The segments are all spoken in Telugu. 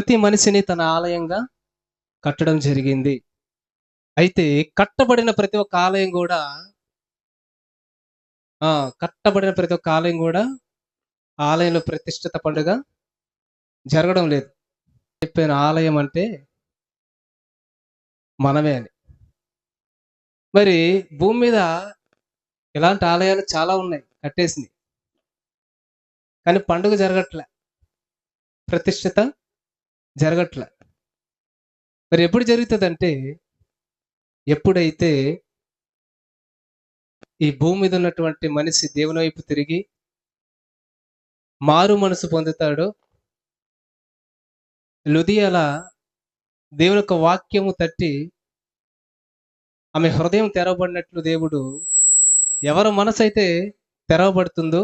ప్రతి మనిషిని తన ఆలయంగా కట్టడం జరిగింది. అయితే కట్టబడిన ప్రతి ఒక్క ఆలయం కూడా ఆ! కట్టబడిన ప్రతి ఒక్క ఆలయం కూడా ఆలయంలో ప్రతిష్ఠిత పండుగ జరగడం లేదు. చెప్పాను ఆలయం అంటే మనమే అని. మరి భూమి మీద ఇలాంటి ఆలయాలు చాలా ఉన్నాయి కట్టేసినయి. కానీ పండుగ జరగట్లే. ప్రతిష్ఠిత జరగట్లే. మరి ఎప్పుడు జరుగుతదంటే, ఎప్పుడైతే ఈ భూమి మీద ఉన్నటువంటి మనిషి దేవుని వైపు తిరిగి మారు మనసు పొందుతాడో, లుదియల దేవుని యొక్క వాక్యము తట్టి ఆమె హృదయం తెరవబడినట్లు దేవుడు ఎవరి మనసైతే తెరవబడుతుందో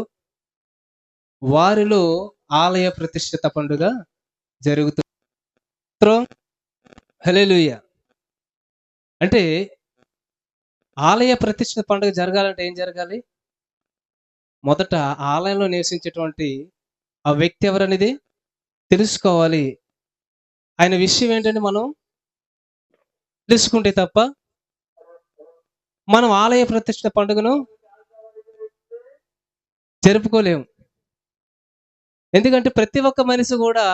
వారిలో ఆలయ ప్రతిష్ఠిత పండుగ జరుగుతుంది. హల్లెలూయా. అంటే ఆలయ ప్రతిష్ఠిత పండుగ జరగాలంటే ఏం జరగాలి? మొదట ఆలయంలో నివసించేటువంటి ఆ వ్యక్తి ఎవరనేది తెలుసుకోవాలి. ఆయన విషయం ఏంటంటే మనం తెలుసుకుంటే తప్ప మనం ఆలయ ప్రతిష్ఠిత పండుగను జరుపుకోలేము. ఎందుకంటే ప్రతి ఒక్క మనిషి కూడా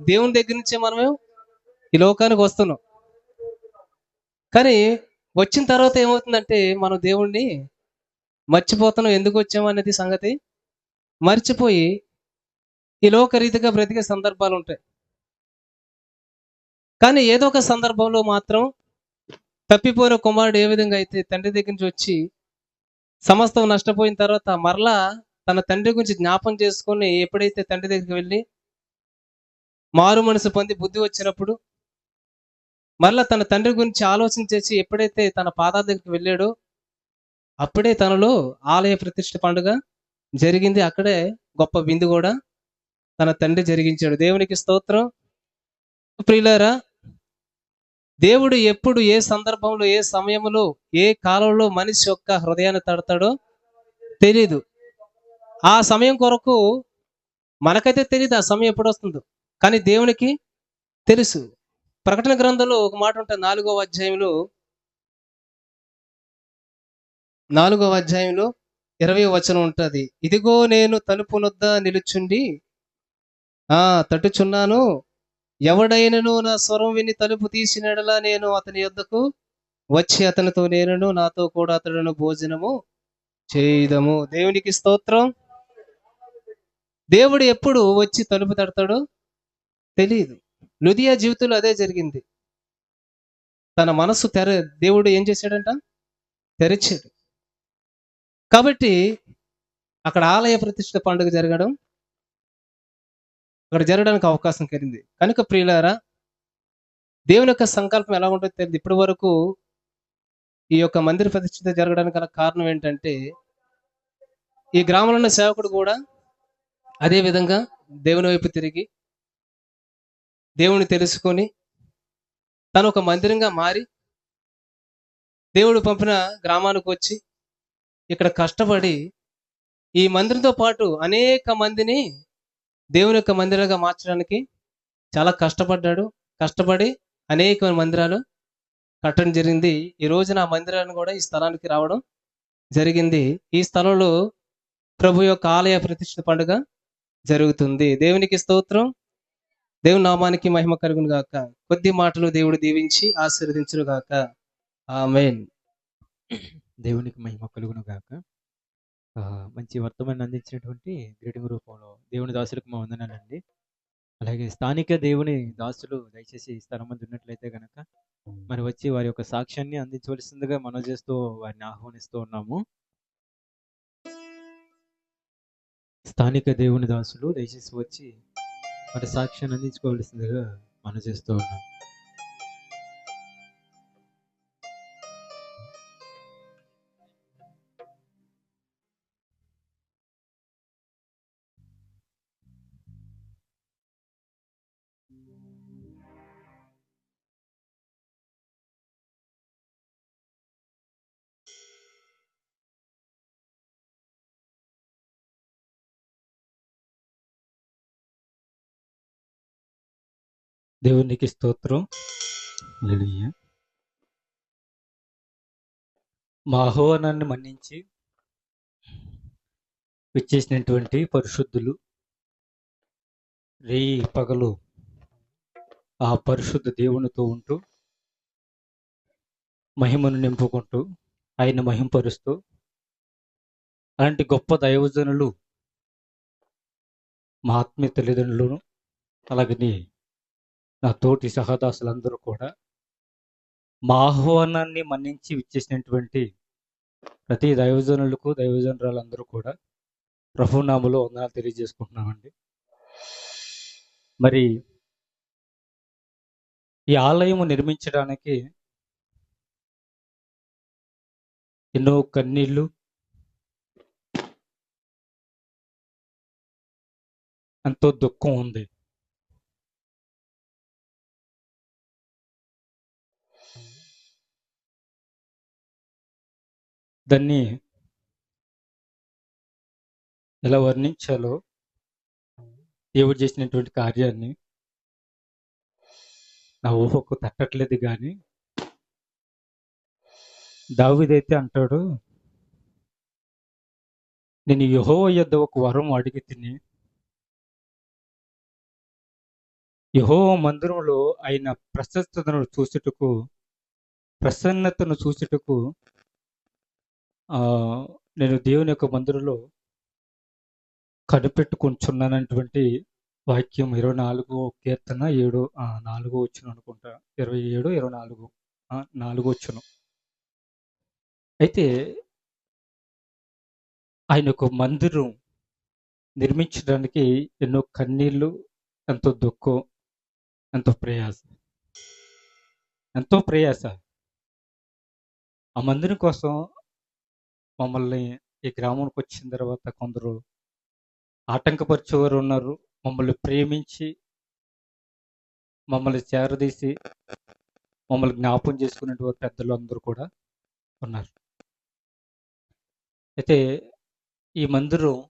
దేవుని దగ్గర నుంచే మనము ఈ లోకానికి వస్తున్నాం. కానీ వచ్చిన తర్వాత ఏమవుతుందంటే మనం దేవుణ్ణి మర్చిపోతున్నాం. ఎందుకు వచ్చాము అనేది సంగతి మర్చిపోయి ఈ లోక రీతిగా బ్రతికే సందర్భాలుంటాయి. కానీ ఏదో ఒక సందర్భంలో మాత్రం తప్పిపోయిన కుమారుడు ఏ విధంగా అయితే తండ్రి దగ్గర నుంచి వచ్చి సమస్తం నష్టపోయిన తర్వాత మరలా తన తండ్రి గురించి జ్ఞాపం చేసుకొని ఎప్పుడైతే తండ్రి దగ్గరికి వెళ్ళి మారు మనసు పొంది బుద్ధి వచ్చినప్పుడు మరలా తన తండ్రి గురించి ఆలోచన చేసి ఎప్పుడైతే తన పాదాల దగ్గరికి వెళ్ళాడో అప్పుడే తనలో ఆలయ ప్రతిష్ఠ పండుగ జరిగింది. అక్కడే గొప్ప విందు కూడా తన తండ్రి జరిగించాడు. దేవునికి స్తోత్రం. ప్రియులారా, దేవుడు ఎప్పుడు ఏ సందర్భంలో ఏ సమయంలో ఏ కాలంలో మనిషి యొక్క హృదయాన్ని తడతాడో తెలీదు. ఆ సమయం కొరకు మనకైతే తెలియదు ఆ సమయం ఎప్పుడు వస్తుందో. కానీ దేవునికి తెలుసు. ప్రకటన గ్రంథంలో ఒక మాట ఉంటుంది. 4వ అధ్యాయంలో 20వ వచనం ఉంటది. ఇదిగో నేను తలుపు నొద్ద నిలుచుండి తట్టుచున్నాను. ఎవడైనను నా స్వరం విని తలుపు తీసిన యెడల నేను అతని యొద్దకు వచ్చి అతనితో నేనును నాతో కూడా అతడును భోజనము చేయుదము. దేవునికి స్తోత్రం. దేవుడు ఎప్పుడు వచ్చి తలుపు తడతాడో తెలియదు. లుదియా జీవితంలో అదే జరిగింది. తన మనస్సు దేవుడు ఏం చేశాడంట? తెరిచాడు. కాబట్టి అక్కడ ఆలయ ప్రతిష్ఠ పండుగ అక్కడ జరగడానికి అవకాశం కలిగింది. కనుక ప్రియులారా, దేవుని యొక్క సంకల్పం ఎలా ఉంటుందో తెలియదు. ఇప్పటి వరకు ఈ యొక్క మందిర ప్రతిష్ఠిత జరగడానికి గల కారణం ఏంటంటే, ఈ గ్రామంలో ఉన్న సేవకుడు కూడా అదే విధంగా దేవుని వైపు తిరిగి దేవుని తెలుసుకొని తను ఒక మందిరంగా మారి దేవుడు పంపిన గ్రామానికి వచ్చి ఇక్కడ కష్టపడి ఈ మందిరంతో పాటు అనేక మందిని దేవుని యొక్క మందిరంగా మార్చడానికి చాలా కష్టపడ్డాడు. కష్టపడి అనేక మందిరాలు కట్టడం జరిగింది. ఈ రోజున ఆ మందిరాన్ని కూడా ఈ స్థలానికి రావడం జరిగింది. ఈ స్థలంలో ప్రభు యొక్క ఆలయ ప్రతిష్ఠ పండుగ జరుగుతుంది. దేవునికి స్తోత్రం. దేవుని నామానికి మహిమ కలుగును గాక. కొద్ది మాటలు దేవుడు దీవించి ఆశీర్వదించును గాక. ఆమేన్. దేవునికి మహిమ కలుగును గాక. మంచి వర్తమానాన్ని అందించినటువంటి గ్రీటింగ్ రూపంలో దేవుని దాసులకు మా వందనాలండి. అలాగే స్థానిక దేవుని దాసులు దయచేసి ఈ స్థలం మంది ఉన్నట్లయితే గనక మరి వచ్చి వారి యొక్క సాక్ష్యాన్ని అందించవలసిందిగా మనం చేస్తూ వారిని ఆహ్వానిస్తూ ఉన్నాము. స్థానిక దేవుని దాసులు దయచేసి వచ్చి వారి సాక్ష్యాన్ని అందించుకోవలసిందిగా మనం చేస్తూ ఉన్నాం. దేవునికి స్తోత్రం. హల్లెలూయా. మా ఆహ్వానాన్ని మన్నించి విచ్చేసినటువంటి పరిశుద్ధులు రేయి పగలు ఆ పరిశుద్ధ దేవునితో ఉంటూ మహిమను నింపుకుంటూ ఆయన మహింపరుస్తూ అలాంటి గొప్ప దైవజనులు మా ఆత్మీయ తల్లిదండ్రులను అలాగని నా తోటి సహదాసులందరూ కూడా మా ఆహ్వానాన్ని మన్నించి విచ్చేసినటువంటి ప్రతి దైవజనులకు దైవజనురాలందరూ కూడా ప్రభునామములో వందనాలు తెలియజేసుకుంటున్నామండి. మరి ఈ ఆలయము నిర్మించడానికి ఎన్నో కన్నీళ్లు, ఎంతో దుఃఖం ఉంది. దాన్ని ఎలా వర్ణించాలో దేవుడు చేసినటువంటి కార్యాన్ని నా ఊహకు తట్టట్లేదు. కానీ దావీదైతే అంటాడు, నేను యెహోవా యొద్ద ఒక వరం అడిగి తిని యెహోవా మందిరంలో ఆయన ప్రసన్నతను చూచుటకు నేను దేవుని యొక్క మందిరంలో కనిపెట్టుకుంటున్నానటువంటి వాక్యం 24 కీర్తన 7 4 వచ్చును అనుకుంటా, 27 24 4 వచ్చును. అయితే ఆయన ఒక మందిరం నిర్మించడానికి ఎన్నో కన్నీళ్లు, ఎంతో దుఃఖం, ఎంతో ప్రయాస. ఆ మందిరం కోసం మమ్మల్ని ఈ గ్రామానికి వచ్చిన తర్వాత కొందరు ఆటంకపరిచేవారు ఉన్నారు. మమ్మల్ని ప్రేమించి మమ్మల్ని చేరదీసి మమ్మల్ని జ్ఞాపం చేసుకునేటువంటి పెద్దలు అందరూ కూడా ఉన్నారు. అయితే ఈ మందిరం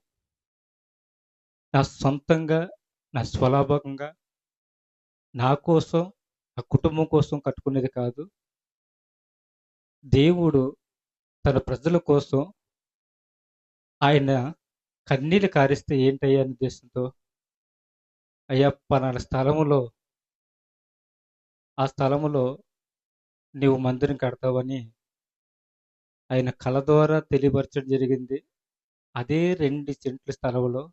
నా సొంతంగా, నా స్వలాభంగా, నా కోసం, నా కుటుంబం కోసం కట్టుకునేది కాదు. దేవుడు తన ప్రజల కోసం ఆయన కన్నీళ్ళు కారిస్తే ఏంటయ్యా అనే ఉద్దేశంతో, అయ్యా పలానా స్థలములో, ఆ స్థలములో నీవు మందిరం కడతావని ఆయన కళ ద్వారా తెలియపరచడం జరిగింది. అదే 2 సెంట్ల స్థలంలో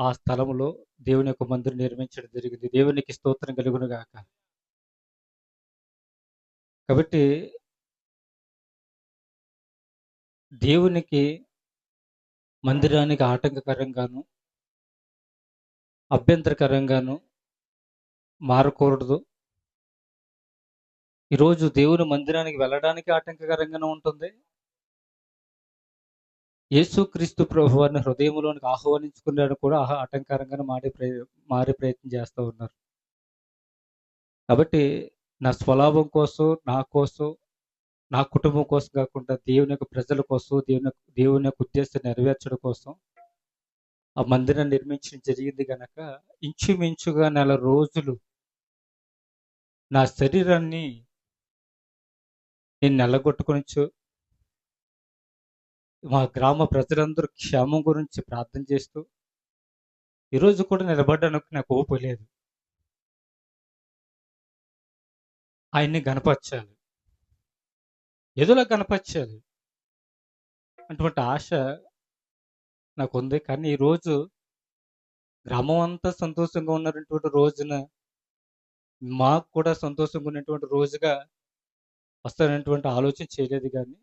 ఆ స్థలంలో దేవుని యొక్క మందిరం నిర్మించడం జరిగింది. దేవునికి స్తోత్రం కలుగును గాక. కాబట్టి దేవునికి మందిరానికి ఆటంకకరంగాను, అభ్యంతరకరంగాను మారకూడదు. ఈరోజు దేవుని మందిరానికి వెళ్ళడానికి ఆటంకకరంగానే ఉంటుంది. యేసుక్రీస్తు ప్రభువారిని హృదయంలోనికి ఆహ్వానించుకున్నాడు కూడా ఆటంకరంగానే మారే ప్రయత్నం చేస్తూ ఉన్నారు. కాబట్టి నా స్వలాభం కోసం, నా కోసం, నా కుటుంబం కోసం కాకుండా దేవుని యొక్క ప్రజల కోసం, దేవుని యొక్క ఉద్దేశాన్ని నెరవేర్చడం కోసం ఆ మందిరాన్ని నిర్మించడం జరిగింది కనుక ఇంచుమించుగా 4 రోజులు నా శరీరాన్ని నేను నెలగొట్టుకొనొచ్చు. మా గ్రామ ప్రజలందరూ క్షేమం గురించి ప్రార్థన చేస్తూ ఈరోజు కూడా నిలబడడానికి నాకు ఓపిక లేదు. ఆయన్ని గనపరచాలి, ఏదోలా గనపరచాలి అటువంటి ఆశ నాకుంది. కానీ ఈరోజు గ్రామం అంతా సంతోషంగా ఉన్నటువంటి రోజున మాకు కూడా సంతోషంగా ఉన్నటువంటి రోజుగా వస్తానటువంటి ఆలోచన చేయలేదు. కానీ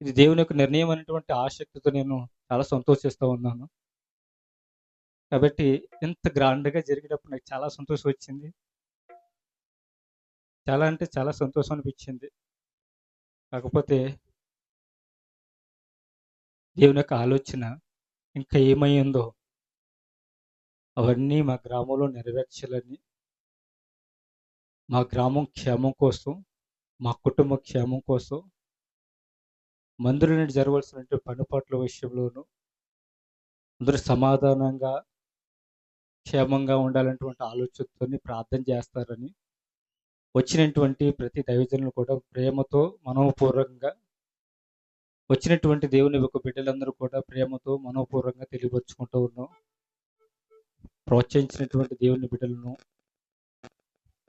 ఇది దేవుని యొక్క నిర్ణయం అనేటువంటి ఆసక్తితో నేను చాలా సంతోషిస్తూ ఉన్నాను. కాబట్టి ఇంత గ్రాండ్గా జరిగేటప్పుడు నాకు చాలా సంతోషం వచ్చింది. చాలా అంటే చాలా సంతోషం అనిపించింది. కాకపోతే దేవుని యొక్క ఆలోచన ఇంకా ఏమై ఉందో అవన్నీ మా గ్రామంలో నెరవేర్చాలని, మా గ్రామం క్షేమం కోసం, మా కుటుంబ క్షేమం కోసం, మందిరం నుండి జరగవలసినటువంటి పనుపాట్ల విషయంలోనూ అందరూ సమాధానంగా క్షేమంగా ఉండాలనేటువంటి ఆలోచనతోని ప్రార్థన చేస్తారని వచ్చినటువంటి ప్రతి దైవజనులు కూడా ప్రేమతో మనోపూర్వకంగా వచ్చినటువంటి దేవుని యొక్క బిడ్డలందరూ కూడా ప్రేమతో మనోపూర్వకంగా తెలియపరుచుకుంటూ ఉన్నాం. ప్రోత్సహించినటువంటి దేవుని బిడ్డలను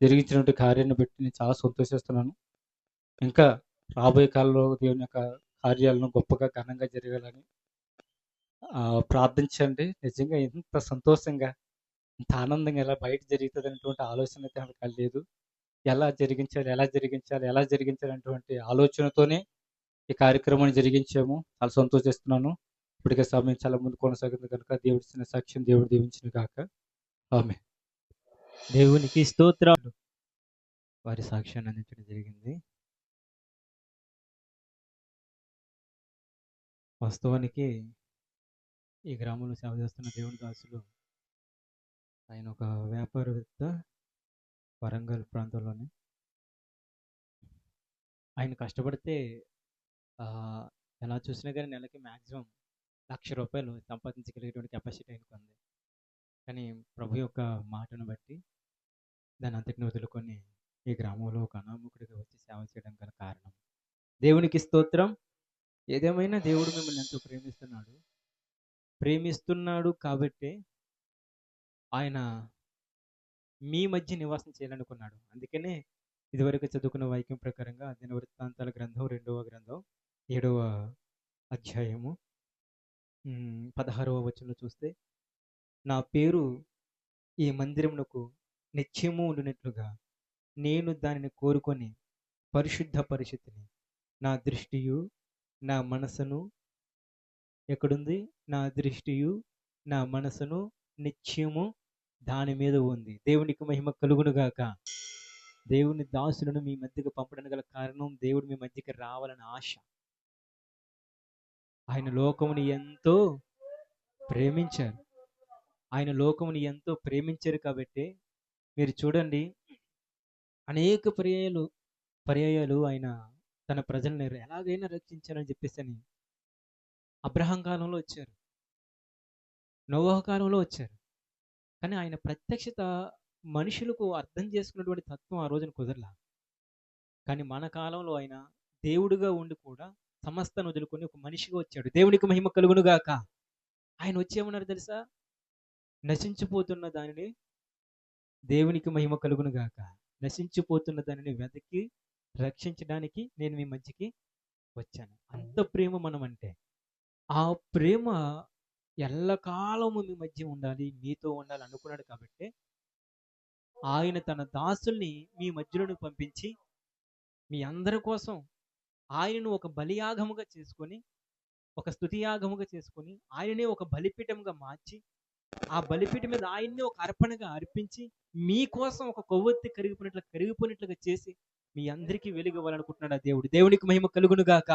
జరిగించినటువంటి కార్యాన్ని బట్టి నేను చాలా సంతోషిస్తున్నాను. ఇంకా రాబోయే కాలంలో దేవుని యొక్క కార్యాలను గొప్పగా ఘనంగా జరగాలని ప్రార్థించండి. నిజంగా ఎంత సంతోషంగా ఇంత ఆనందంగా ఎలా బయట జరుగుతుంది అనేటువంటి ఆలోచన అయితే నాకు లేదు. ఎలా జరిగించాలి అనేటువంటి ఆలోచనతోనే ఈ కార్యక్రమాన్ని జరిగించాము. చాలా సంతోషిస్తున్నాను. ఇప్పటికే సమయం చాలా ముందు కొనసాగింది కనుక దేవుడిచ్చిన సాక్ష్యం దేవుడు దీవించిన గాక. ఆమేన్. దేవునికి స్తోత్రాలు. వారి సాక్ష్యాన్ని అందించడం జరిగింది. వాస్తవానికి ఈ గ్రామంలో సేవ చేస్తున్న దేవుని దాసులు ఆయన ఒక వ్యాపారవేత్త, వరంగల్ ప్రాంతంలోనే. ఆయన కష్టపడితే ఎలా చూసినా కానీ నెలకి మ్యాక్సిమం ₹1,00,000 సంపాదించగలిగేటువంటి కెపాసిటీ ఆయనకు ఉంది. కానీ ప్రభు యొక్క మాటను బట్టి దాని అంతటిని వదులుకొని ఈ గ్రామంలో ఒక అనామకుడిగా వచ్చి సేవ చేయడం గల కారణం. దేవునికి స్తోత్రం. ఏదేమైనా దేవుడు మిమ్మల్ని ఎంతో ప్రేమిస్తున్నాడు కాబట్టే ఆయన మీ మధ్య నివాసం చేయాలనుకున్నాడు. అందుకనే ఇదివరకు చదువుకున్న వాక్యం ప్రకారంగా దినవృత్తాంతాల గ్రంథం 2వ గ్రంథం 7వ అధ్యాయము 16వ వచనంలో చూస్తే, నా పేరు ఈ మందిరమునకు నిత్యము ఉండినట్లుగా నేను దానిని కోరుకొని పరిశుద్ధ పరిస్థితిని నా దృష్టియు నా మనసును ఎక్కడుంది? నా దృష్టియు నా మనసును నిత్యము దాని మీద ఉంది. దేవునికి మహిమ కలుగును గాక. దేవుని దాసులను మీ మధ్యకు పంపడానికి గల కారణం దేవుడు మీ మధ్యకి రావాలని ఆశ. ఆయన లోకముని ఎంతో ప్రేమించారు కాబట్టి మీరు చూడండి, అనేక పర్యాయాలు ఆయన తన ప్రజలను ఎలాగైనా రక్షించాలని చెప్పేసి అబ్రహాం కాలంలో వచ్చారు, నోవహు కాలంలో వచ్చారు. కానీ ఆయన ప్రత్యక్షత మనుషులకు అర్థం చేసుకున్నటువంటి తత్వం ఆ రోజున కుదరలా. కానీ మన కాలంలో ఆయన దేవుడిగా ఉండి కూడా సమస్తాన్ని వదులుకొని ఒక మనిషిగా వచ్చాడు. దేవునికి మహిమ కలుగును గాక. ఆయన వచ్చేమన్నారు తెలుసా? నశించిపోతున్న దానిని, దేవునికి మహిమ కలుగును గాక, నశించిపోతున్న దానిని వెతికి రక్షించడానికి నేను మీ మధ్యకి వచ్చాను. అంత ప్రేమ మనం అంటే. ఆ ప్రేమ ఎల్లకాలము మీ మధ్య ఉండాలి, మీతో ఉండాలి అనుకున్నాడు కాబట్టి ఆయన తన దాసుల్ని మీ మధ్యలోకి పంపించి మీ అందరి కోసం ఆయనను ఒక బలియాగముగా చేసుకొని, ఒక స్తుతియాగముగా చేసుకొని, ఆయననే ఒక బలిపీఠంగా మార్చి, ఆ బలిపీఠం మీద ఆయన్ని ఒక అర్పణగా అర్పించి మీకోసం ఒక కొవ్వొత్తి కరిగిపోయినట్లుగా చేసి మీ అందరికీ వెలుగవ్వాలనుకుంటున్నాడు ఆ దేవుడు. దేవునికి మహిమ కలుగును గాక.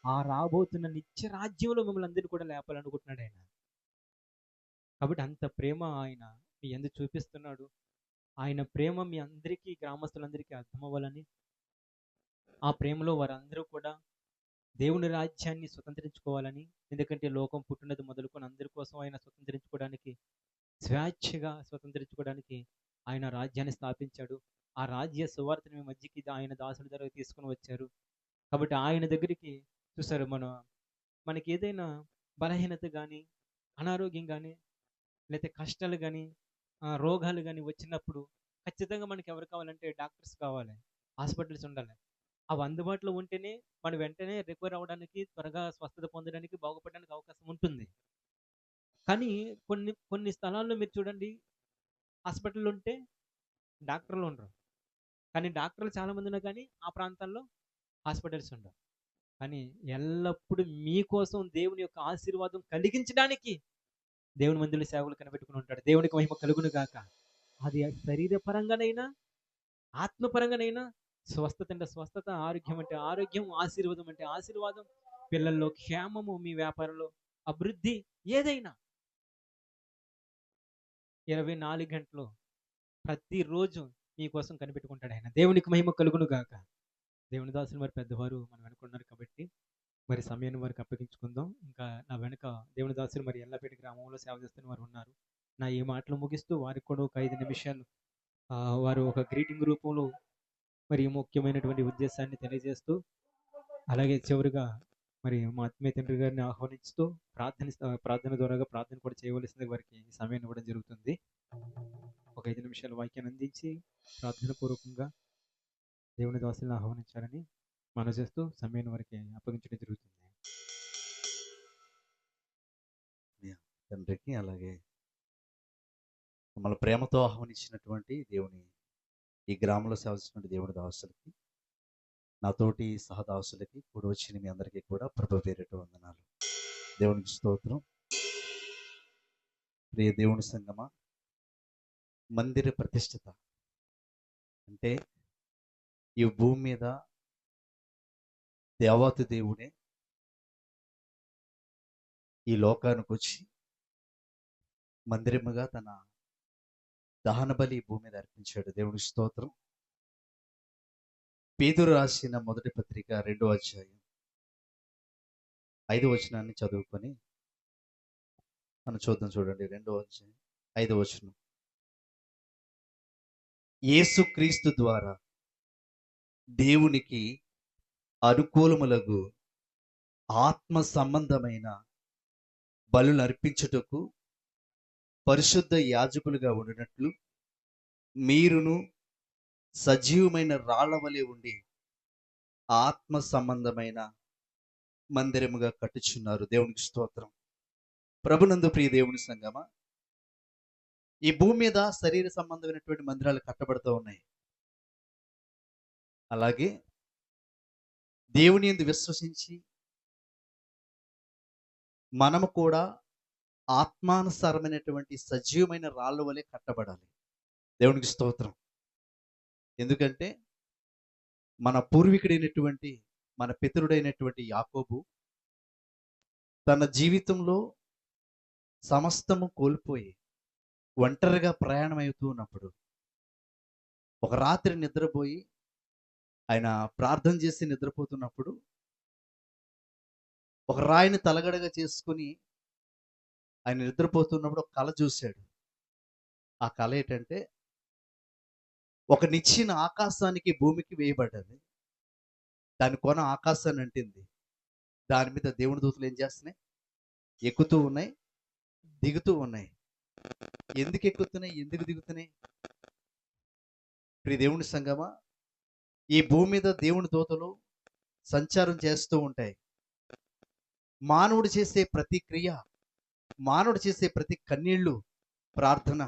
ఆ రాబోతున్న నిత్య రాజ్యంలో మిమ్మల్ని అందరినీ కూడా లేపాలనుకుంటున్నాడు ఆయన. కాబట్టి అంత ప్రేమ ఆయన మీ యందు చూపిస్తున్నాడు. ఆయన ప్రేమ మీ అందరికీ, గ్రామస్తులందరికీ అర్థమవ్వాలని, ఆ ప్రేమలో వారందరూ కూడా దేవుని రాజ్యాన్ని స్వతంత్రించుకోవాలని. ఎందుకంటే లోకం పుట్టినది మొదలుకొని అందరి కోసం ఆయన స్వేచ్ఛగా స్వతంత్రించుకోవడానికి ఆయన రాజ్యాన్ని స్థాపించాడు. ఆ రాజ్య సువార్తని మీ మధ్యకి ఆయన దాసుల ద్వారా తీసుకుని వచ్చారు. కాబట్టి ఆయన దగ్గరికి చూసారు, మనకి ఏదైనా బలహీనత కానీ, అనారోగ్యం కానీ, లేకపోతే కష్టాలు కానీ, రోగాలు కానీ వచ్చినప్పుడు ఖచ్చితంగా మనకి ఎవరు కావాలంటే డాక్టర్స్ కావాలి, హాస్పిటల్స్ ఉండాలి. అవి అందుబాటులో ఉంటేనే మనం వెంటనే రికవర్ అవ్వడానికి, త్వరగా స్వస్థత పొందడానికి, బాగుపడడానికి అవకాశం ఉంటుంది. కానీ కొన్ని స్థలాల్లో మీరు చూడండి, హాస్పిటల్ ఉంటే డాక్టర్లు ఉండరు. కానీ డాక్టర్లు చాలామంది ఉన్నా కానీ ఆ ప్రాంతాల్లో హాస్పిటల్స్ ఉండవు. కానీ ఎల్లప్పుడూ మీకోసం దేవుని యొక్క ఆశీర్వాదం కలిగించడానికి దేవుని మందిలో సేవలు కనిపెట్టుకుని ఉంటాడు. దేవునికి మహిమ కలుగును గాక. అది శరీరపరంగానైనా ఆత్మపరంగానైనా, స్వస్థత అంటే స్వస్థత, ఆరోగ్యం అంటే ఆరోగ్యం, ఆశీర్వాదం అంటే ఆశీర్వాదం, పిల్లల్లో క్షేమము, మీ వ్యాపారంలో అభివృద్ధి, ఏదైనా 24 గంటలు ప్రతిరోజు మీకోసం కనిపెట్టుకుంటాడు ఆయన. దేవునికి మహిమ కలుగును గాక. దేవుని దాసులు మరి పెద్దవారు మనం వెనుకున్నారు కాబట్టి మరి సమయాన్ని వారికి అప్పగించుకుందాం. ఇంకా నా వెనుక దేవుని దాసులు మరి ఎల్లపేట గ్రామంలో సేవ చేస్తున్న వారు ఉన్నారు. నా ఈ మాటలు ముగిస్తూ వారికి కూడా ఒక 5 నిమిషాలు వారు ఒక గ్రీటింగ్ రూపంలో మరి ఈ ముఖ్యమైనటువంటి ఉద్దేశాన్ని తెలియజేస్తూ, అలాగే చివరిగా మరి మా ఆత్మీయ తండ్రి గారిని ఆహ్వానిస్తూ ప్రార్థన ద్వారాగా ప్రార్థన కూడా చేయవలసింది వారికి ఈ సమయం ఇవ్వడం జరుగుతుంది. ఒక 5 నిమిషాలు వాక్యాన్ని అందించి ప్రార్థన పూర్వకంగా దేవుని దాసులను ఆహ్వానించాలని మనవి చేస్తూ సమయాన్ని వారికి అప్పగించడం జరుగుతుంది. తండ్రికి అలాగే మమ్మల్ని ప్రేమతో ఆహ్వానించినటువంటి దేవుని ఈ గ్రామంలో సేవిస్తున్న దేవుని దాసులకి, నాతోటి సహదాసులకి కూడా వచ్చిన మీ అందరికీ కూడా ప్రభు పేరిట వందనాలు. దేవునికి స్తోత్రం. ప్రియ దేవుని సంగమా, మందిర ప్రతిష్ఠిత అంటే ఈ భూమి మీద దేవాతి దేవుడే ఈ లోకానికి వచ్చి మందిరముగా తన దహన బలి భూమి మీద అర్పించాడు. దేవుని స్తోత్రం. పేతురు రాసిన మొదటి పత్రిక 2వ అధ్యాయం 5వ వచనాన్ని చదువుకొని మనం చూద్దాం. చూడండి, 2వ అధ్యాయం 5వ వచనం. యేసుక్రీస్తు ద్వారా దేవునికి అనుకూలములగు ఆత్మ సంబంధమైన బలులు అర్పించుటకు పరిశుద్ధ యాజకులుగా ఉండినట్లు మీరును సజీవమైన రాళ్ల వలె ఉండి ఆత్మ సంబంధమైన మందిరముగా కట్టుచున్నారు. దేవునికి స్తోత్రం. ప్రభునందు ప్రియ దేవుని సంగమా, ఈ భూమి మీద శరీర సంబంధమైనటువంటి మందిరాలు కట్టబడుతూ ఉన్నాయి. అలాగే దేవుని యందు విశ్వసించి మనము కూడా ఆత్మానుసారమైనటువంటి సజీవమైన రాళ్ళ వలె కట్టబడాలి. దేవునికి స్తోత్రం. ఎందుకంటే మన పూర్వీకుడైనటువంటి మన పితరుడైనటువంటి యాకోబు తన జీవితంలో సమస్తము కోల్పోయి ఒంటరిగా ప్రయాణం అవుతూ ఉన్నప్పుడు ఒక రాత్రి నిద్రపోయి ఆయన ప్రార్థన చేసి నిద్రపోతున్నప్పుడు ఒక రాయిని తలగడగా చేసుకుని ఆయన నిద్రపోతున్నప్పుడు ఒక కళ చూశాడు. ఆ కళ ఏంటంటే ఒక నిచ్చిన ఆకాశానికి భూమికి వేయబడ్డది. దాని కొన ఆకాశాన్ని అంటింది. దాని మీద దేవుని దూతలు ఏం చేస్తున్నాయి? ఎక్కుతూ ఉన్నాయి, దిగుతూ ఉన్నాయి. ఎందుకు ఎక్కుతున్నాయి, ఎందుకు దిగుతున్నాయి? ప్రియ దేవుని సంగమా, ఈ భూమి మీద దేవుని దూతలు సంచారం చేస్తూ ఉంటాయి. మానవుడు చేసే ప్రతి క్రియ, మానవుడు చేసే ప్రతి కన్నీళ్ళు, ప్రార్థన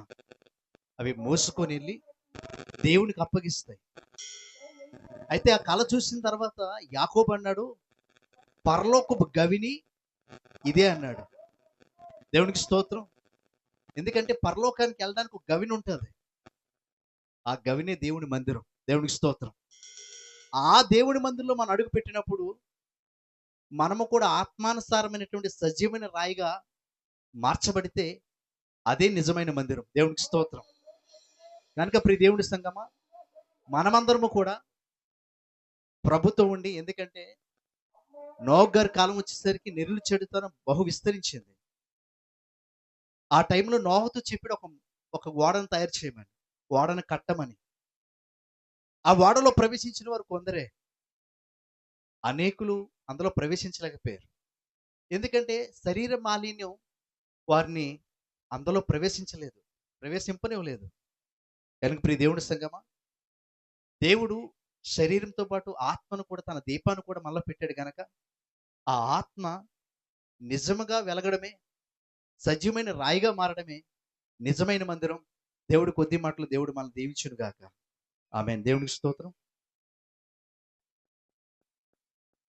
అవి మోసుకొని వెళ్ళి దేవునికి అప్పగిస్తాయి. అయితే ఆ కళ చూసిన తర్వాత యాకోబు అన్నాడు, పరలోకపు గవిని ఇదే అన్నాడు. దేవునికి స్తోత్రం. ఎందుకంటే పరలోకానికి వెళ్ళడానికి ఒక గవిని ఉంటుంది. ఆ గవినే దేవుని మందిరం. దేవునికి స్తోత్రం. ఆ దేవుని మందిరంలో మనం అడుగు పెట్టినప్పుడు మనము కూడా ఆత్మానుసారమైనటువంటి సజీవమైన రాయిగా మార్చబడితే అదే నిజమైన మందిరం. దేవునికి స్తోత్రం. కనుక ప్రియ దేవుని సంగమా, మనమందరము కూడా ప్రభుతో ఉండి, ఎందుకంటే నోహు గారి కాలం వచ్చేసరికి నెరులు చెడుతనం బహు విస్తరించింది. ఆ టైంలో నోహుతో చెప్పాడు ఒక ఓడను తయారు చేయమని, ఓడను కట్టమని. ఆ ఓడలో ప్రవేశించిన వారు కొందరే, అనేకులు అందులో ప్రవేశించలేకపోయారు. ఎందుకంటే శరీర మాలిన్యం వారిని అందులో ప్రవేశింపనివ్వలేదు. కనుక ప్రియ దేవుని సంగమా, దేవుడు శరీరంతో పాటు ఆత్మను కూడా, తన దీపాన్ని కూడా మనలో పెట్టాడు గనక ఆ ఆత్మ నిజముగా వెలగడమే, సజీవమైన రాయిగా మారడమే నిజమైన మందిరం. దేవుడు కొద్ది మాటలు దేవుడు మనల్ని దీవించును గాక. ఆమేన్. దేవునికి స్తోత్రం.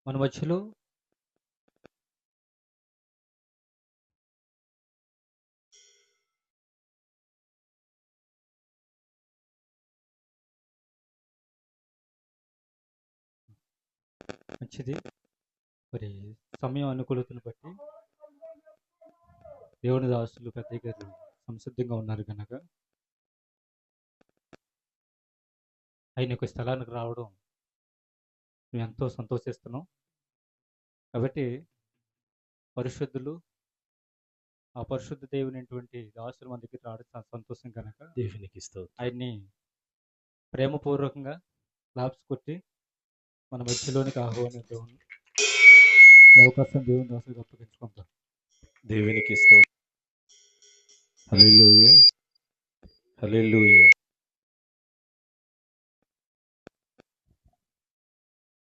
మన మధ్యలో మంచిది. మరి సమయం అనుకూలతను బట్టి దేవుని దాసులు పెద్దయ్య గారు సంసిద్ధంగా ఉన్నారు కనుక ఆయన యొక్క స్థలానికి రావడం మేము ఎంతో సంతోషిస్తున్నాం. కాబట్టి పరిశుద్ధులు, ఆ పరిశుద్ధ దేవునైనటువంటి దాసులు మన దగ్గర రావడం చాలా సంతోషం కనుక దేవునికి స్తోత్రం. ఆయన్ని ప్రేమపూర్వకంగా క్లాప్స్ కొట్టి మన మధ్యలోనికి ఆహ్వానిద్దాం. ఈ అవకాశం దేవుని దాసులకు అప్పగించుకుంటాం. దేవునికి స్తోత్రం. హల్లెలూయా, హల్లెలూయా.